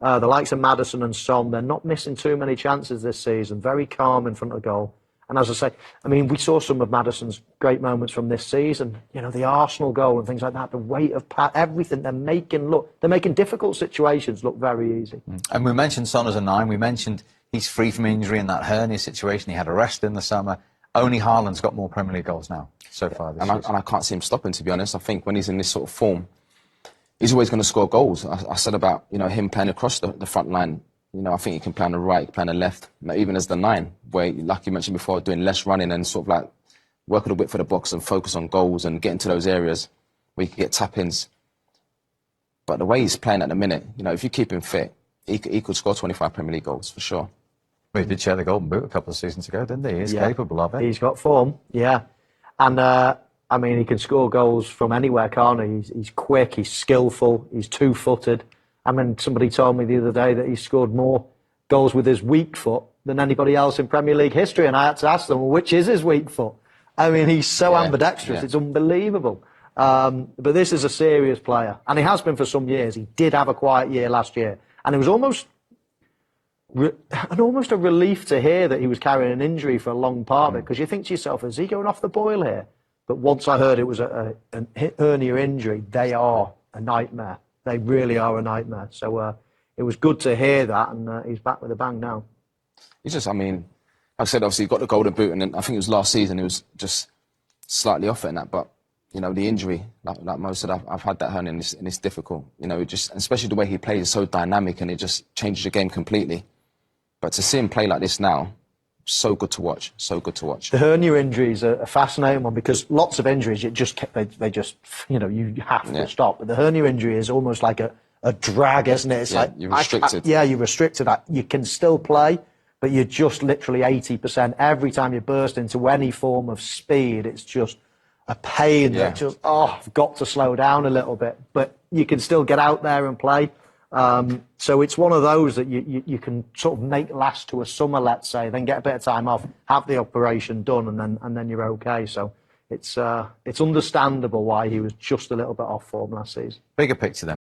The likes of Maddison and Son, they're not missing too many chances this season. Very calm in front of goal. And as I say, I mean, we saw some of Maddison's great moments from this season. You know, the Arsenal goal and things like that, the weight of everything they're making difficult situations look very easy. And we mentioned Son as a 9. We mentioned he's free from injury in that hernia situation. He had a rest in the summer. Only Haaland's got more Premier League goals now so far this season. And I can't see him stopping, to be honest. I think when he's in this sort of form, he's always going to score goals. I said about, you know, him playing across the front line. You know, I think he can play on the right, he can play on the left, even as the 9, where, like you mentioned before, doing less running and sort of like working a bit for the box and focus on goals and get into those areas where you can get tap-ins. But the way he's playing at the minute, you know, if you keep him fit, he could score 25 Premier League goals, for sure. Well, he did share the Golden Boot a couple of seasons ago, didn't he? He's capable of it. He's got form, yeah. And, I mean, he can score goals from anywhere, can't he? He's quick, he's skillful, he's two-footed. I mean, somebody told me the other day that he scored more goals with his weak foot than anybody else in Premier League history, and I had to ask them, well, which is his weak foot? I mean, he's so ambidextrous, it's unbelievable. But this is a serious player, and he has been for some years. He did have a quiet year last year, and it was almost a relief to hear that he was carrying an injury for a long part of it, because you think to yourself, is he going off the boil here? But once I heard it was a hernia injury, they are a nightmare. They really are a nightmare. So it was good to hear that, and he's back with a bang now. He's just, I mean, like I said, obviously he got the Golden Boot, and then I think it was last season he was just slightly off it in that. But, you know, the injury, like most said, I've had that hernia, and it's difficult. You know, especially the way he plays is so dynamic, and it just changes the game completely. But to see him play like this now, so good to watch. So good to watch. The hernia injuries are a fascinating one, because lots of injuries, they just, you know, you have to stop. But the hernia injury is almost like a drag, isn't it? It's like you're restricted. You're restricted. You can still play, but you're just literally 80%. Every time you burst into any form of speed, it's just a pain that just, I've got to slow down a little bit. But you can still get out there and play. So it's one of those that you can sort of make last to a summer, let's say, then get a bit of time off, have the operation done, and then you're okay. So it's understandable why he was just a little bit off form last season. Bigger picture then.